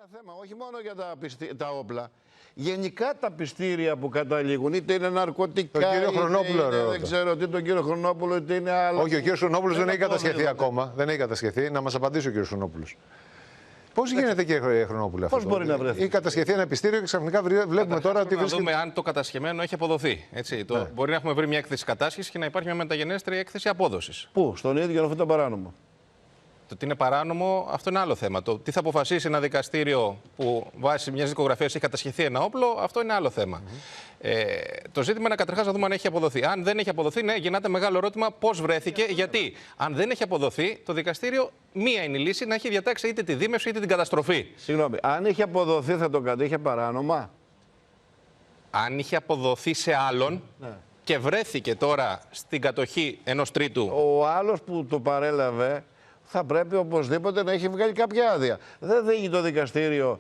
ένα θέμα, όχι μόνο για τα όπλα. Γενικά τα πιστήρια που καταλήγουν, είτε είναι ναρκωτικά. Τον κύριο Χρονόπουλο, δεν ξέρω τι, τον κύριο Χρονόπουλο, είτε είναι άλλο. Όχι, ο κύριος Χρονόπουλος δεν έχει κατασχεθεί ακόμα. Δεν έχει κατασχεθεί. Να μας απαντήσει ο κύριος Χρονόπουλος. Πώς γίνεται, κύριε Χρονόπουλο, αυτό? Πώς μπορεί να βρεθεί? Έχει κατασχεθεί ένα πιστήριο και ξαφνικά βλέπουμε τώρα ότι βρίσκεται. Να δούμε αν το κατασχεμένο έχει αποδοθεί. Έτσι. Ναι. Μπορεί να έχουμε βρει μια έκθεση κατάσχεσης και να υπάρχει μια μεταγενέστερη έκθεση απόδοσης. Πού, στον ίδιο αυτό το παράνομο. Το τι είναι παράνομο, αυτό είναι άλλο θέμα. Το τι θα αποφασίσει ένα δικαστήριο που βάσει μια δικογραφία έχει κατασχεθεί ένα όπλο, αυτό είναι άλλο θέμα. Το ζήτημα είναι καταρχάς να δούμε αν έχει αποδοθεί. Αν δεν έχει αποδοθεί, ναι, γεννάται μεγάλο ερώτημα πώς βρέθηκε. Γιατί αν δεν έχει αποδοθεί, το δικαστήριο μία είναι η λύση, να έχει διατάξει είτε τη δίμευση είτε την καταστροφή. Συγγνώμη, αν είχε αποδοθεί, θα τον κατήχε παράνομα. Αν είχε αποδοθεί σε άλλον. Ναι. Και βρέθηκε τώρα στην κατοχή ενός τρίτου. Ο άλλος που το παρέλαβε θα πρέπει οπωσδήποτε να έχει βγάλει κάποια άδεια. Δεν δίνει το δικαστήριο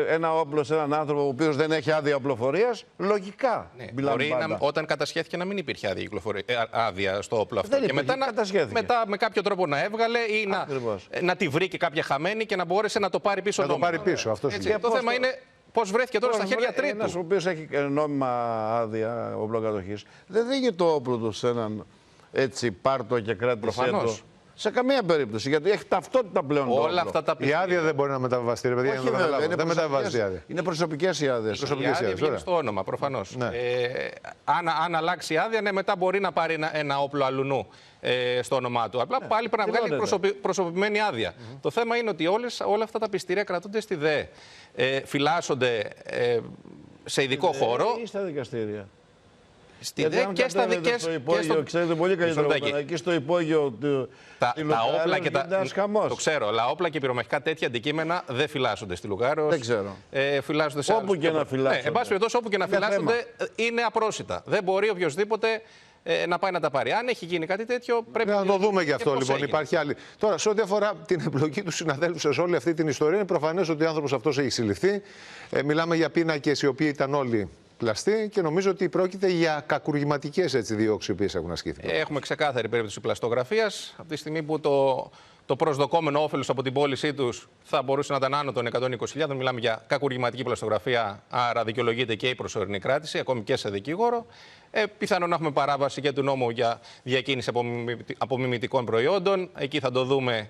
ένα όπλο σε έναν άνθρωπο ο οποίος δεν έχει άδεια οπλοφορίας. Λογικά. Ναι, μπορεί όταν κατασχέθηκε να μην υπήρχε άδεια στο όπλο αυτό. Δεν και μετά με κάποιο τρόπο να έβγαλε ή να τη βρήκε κάποια χαμένη και να μπορέσει να το πάρει πίσω. Να το πάρει πίσω. Αυτό το θέμα είναι πώς βρέθηκε τώρα στα χέρια τρίτου. Ένας ο οποίος έχει νόμιμα άδεια οπλοκατοχής δεν δίνει το όπλο του σε έναν έτσι πάρτο και κράτησέ το. Σε καμία περίπτωση, γιατί έχει ταυτότητα πλέον. Όλα αυτά τα η άδεια δεν μπορεί να μεταβιβαστεί, ρε παιδιά. Δεν μεταβιβάζεται η άδεια. Είναι προσωπικές οι άδειες. Η άδεια βγαίνει στο όνομα, προφανώς. Ναι. Αν αλλάξει η άδεια, ναι, μετά μπορεί να πάρει ένα όπλο αλουνού στο όνομά του. Απλά πάλι πρέπει να βγάλει προσωπημένη άδεια. Το θέμα είναι ότι όλα αυτά τα πιστήρια κρατούνται στη ΔΕ. Φυλάσσονται σε ειδικό χώρο. Ή στα δικαστήρια. Στη ΔΕ και στα δικαστήρια. Ξέρετε πολύ καλύτερα. Εκεί στο υπόγειο του. Τα όπλα και τα. Το ξέρω, αλλά όπλα και πυρομαχικά τέτοια αντικείμενα δεν φυλάσσονται στη Λουγκάρο. Δεν ξέρω. Φυλάσσονται σε όπου και να φυλάσσονται. Εν πάση περιπτώσει, όπου και να φυλάσσονται είναι απρόσιτα. Δεν μπορεί οποιοδήποτε να πάει να τα πάρει. Αν έχει γίνει κάτι τέτοιο, πρέπει να το δούμε γι' αυτό λοιπόν. Υπάρχει άλλη. Τώρα, σε ό,τι αφορά την εμπλοκή του συναδέλφου σε όλη αυτή την ιστορία, είναι προφανές ότι ο άνθρωπος αυτός έχει συλληφθεί. Μιλάμε για πίνακες οι οποίοι ήταν όλοι πλαστοί και νομίζω ότι πρόκειται για κακουργηματικές διώξεις οι οποίες έχουν ασκηθεί. Έχουμε ξεκάθαρη περίπτωση πλαστογραφίας. Από τη στιγμή που το προσδοκόμενο όφελος από την πώλησή τους θα μπορούσε να ήταν άνω των 120.000, μιλάμε για κακουργηματική πλαστογραφία, άρα δικαιολογείται και η προσωρινή κράτηση, ακόμη και σε δικήγορο. Πιθανόν να έχουμε παράβαση και του νόμου για διακίνηση απομιμητικών προϊόντων. Εκεί θα το δούμε.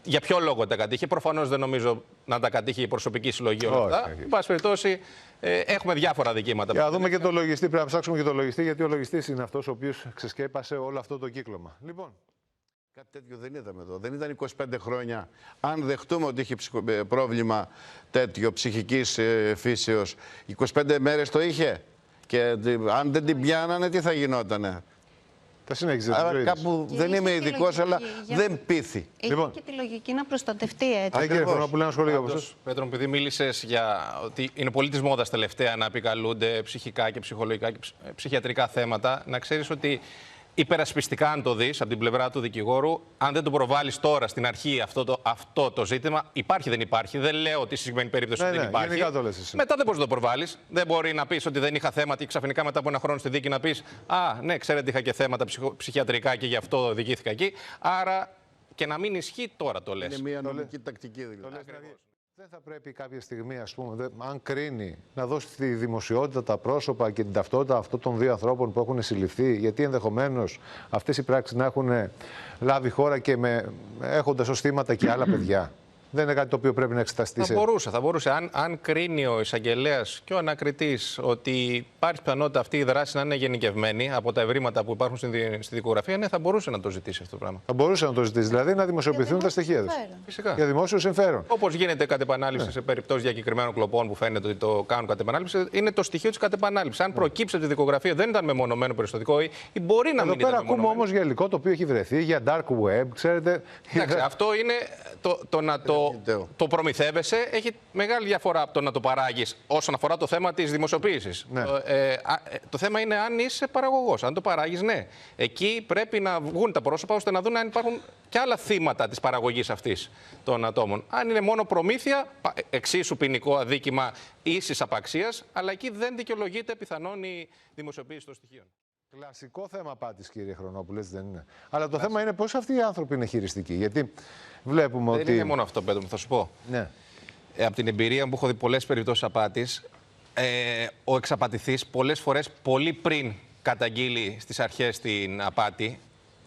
Για ποιο λόγο τα κατήχε. Προφανώς δεν νομίζω να τα κατήχε η προσωπική συλλογή όλα αυτά. Εν πάση περιπτώσει, έχουμε διάφορα δικήματα. Για να δούμε και το λογιστή. Πρέπει να ψάξουμε και το λογιστή, γιατί ο λογιστής είναι αυτός ο οποίος ξεσκέπασε όλο αυτό το κύκλωμα. Λοιπόν. Κάτι τέτοιο δεν είδαμε εδώ. Δεν ήταν 25 χρόνια. Αν δεχτούμε ότι είχε πρόβλημα τέτοιο ψυχικής φύσεως, 25 μέρες το είχε. Και αν δεν την πιάνανε, τι θα γινότανε. Άρα κάπου δεν είμαι ειδικός, αλλά δεν πείθει. Έχει και τη λογική να προστατευτεί έτσι. Κύριε Χρονόπουλε, ένα σχόλιο από εσάς. Πέτρο, επειδή μίλησες για ότι είναι πολύ της μόδας τελευταία να επικαλούνται ψυχικά και ψυχολογικά και ψυχιατρικά θέματα, να ξέρεις ότι υπερασπιστικά, αν το δεις από την πλευρά του δικηγόρου, αν δεν το προβάλλεις τώρα στην αρχή αυτό το ζήτημα, υπάρχει δεν υπάρχει. Δεν λέω ότι στη συγκεκριμένη περίπτωση δεν υπάρχει. Μετά δεν μπορείς να το προβάλλεις. Δεν μπορεί να πεις ότι δεν είχα θέματα ή ξαφνικά μετά από ένα χρόνο στη δίκη να πεις «Α, ναι, ξέρετε, είχα και θέματα ψυχιατρικά και γι' αυτό διοικήθηκα εκεί». Άρα και να μην ισχύει τώρα το λες. Είναι μια νομική τακτική δηλαδή. Δεν θα πρέπει κάποια στιγμή, ας πούμε, αν κρίνει, να δώσει τη δημοσιότητα, τα πρόσωπα και την ταυτότητα αυτών των δύο ανθρώπων που έχουν συλληφθεί, γιατί ενδεχομένως αυτές οι πράξεις να έχουν λάβει χώρα και έχοντας ως θύματα και άλλα παιδιά. Δεν είναι κάτι το οποίο πρέπει να εξεταστεί. Θα μπορούσε. Αν κρίνει ο εισαγγελέας και ο ανακριτής ότι υπάρχει πιθανότητα αυτή η δράση να είναι γενικευμένη από τα ευρήματα που υπάρχουν στη δικογραφία, ναι, θα μπορούσε να το ζητήσει αυτό το πράγμα. Θα μπορούσε να το ζητήσει, δηλαδή να δημοσιοποιηθούν τα στοιχεία του. Φυσικά. Για δημόσιο συμφέρον. Όπως γίνεται κατ' επανάληψη σε περιπτώσεις διακεκριμένων κλοπών που φαίνεται ότι το κάνουν κατ' επανάληψη, είναι το στοιχείο της κατ' επανάληψη. Αν προκύψει από τη δικογραφία δεν ήταν μεμονωμένο περιστατικό ή μπορεί να μην ήταν. Εδώ πέρα ακούμε όμως για υλικό το οποίο έχει βρεθεί, για dark web, ξέρετε. Αυτό είναι το να το προμηθεύεσαι. Έχει μεγάλη διαφορά από το να το παράγεις όσον αφορά το θέμα της δημοσιοποίησης. Ναι. Το θέμα είναι αν είσαι παραγωγός. Αν το παράγεις, ναι. Εκεί πρέπει να βγουν τα πρόσωπα ώστε να δουν αν υπάρχουν και άλλα θύματα της παραγωγής αυτής των ατόμων. Αν είναι μόνο προμήθεια, εξίσου ποινικό αδίκημα ίσης απαξίας, αλλά εκεί δεν δικαιολογείται πιθανόν η δημοσιοποίηση των στοιχείων. Κλασικό θέμα απάτης, κύριε Χρονόπουλε, έτσι δεν είναι? Αλλά το θέμα είναι πώς αυτοί οι άνθρωποι είναι χειριστικοί. Γιατί βλέπουμε Δεν ότι. είναι μόνο αυτό, Πέτρο μου, θα σου πω. Ναι. Από την εμπειρία μου που έχω δει πολλές περιπτώσεις απάτης, ο εξαπατηθής πολλές φορές πολύ πριν καταγγείλει στις αρχές την απάτη,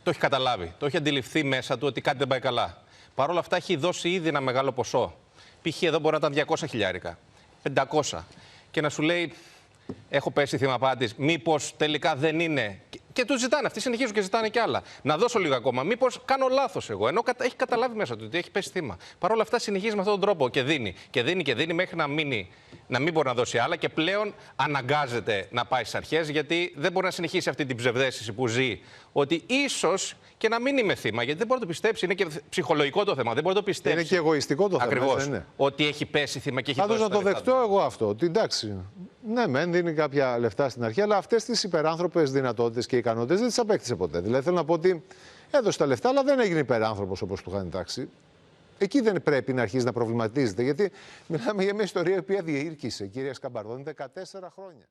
το έχει καταλάβει, το έχει αντιληφθεί μέσα του ότι κάτι δεν πάει καλά. Παρ' όλα αυτά έχει δώσει ήδη ένα μεγάλο ποσό. Π.χ. εδώ μπορεί να ήταν 200 χιλιάρικα, 500. Και να σου λέει, έχω πέσει θύμα απάτης, μήπως τελικά δεν είναι. Και του ζητάνε, αυτοί συνεχίζουν και ζητάνε κι άλλα. Να δώσω λίγο ακόμα. Μήπως κάνω λάθος εγώ. Ενώ έχει καταλάβει μέσα του ότι έχει πέσει θύμα. Παρ' όλα αυτά συνεχίζει με αυτόν τον τρόπο και δίνει. Και δίνει και δίνει μέχρι να μην μπορεί να δώσει άλλα. Και πλέον αναγκάζεται να πάει στις αρχές, γιατί δεν μπορεί να συνεχίσει αυτή την ψευδαίσθηση που ζει. Ότι ίσως και να μην είμαι θύμα. Γιατί δεν μπορεί να το πιστέψει. Είναι και ψυχολογικό το θέμα. Δεν μπορεί να το πιστέψει. Είναι και εγωιστικό το θέμα. Ακριβώς. Είναι. Ότι έχει πέσει θύμα και έχει Πάντως δώσει να τα το λεφτά δεχτώ του. εγώ αυτό. Ότι εντάξει, ναι, μεν δίνει κάποια λεφτά στην αρχή, αλλά αυτές τις υπεράνθρωπες δυνατότητες και ικανότητες δεν τις απέκτησε ποτέ. Δηλαδή θέλω να πω ότι έδωσε τα λεφτά, αλλά δεν έγινε υπεράνθρωπος όπως του είχαν τάξει. Εκεί δεν πρέπει να αρχίσει να προβληματίζεται, γιατί μιλάμε για μια ιστορία που διήρκησε, κυρία Σκαμπαρδόνη, 14 χρόνια.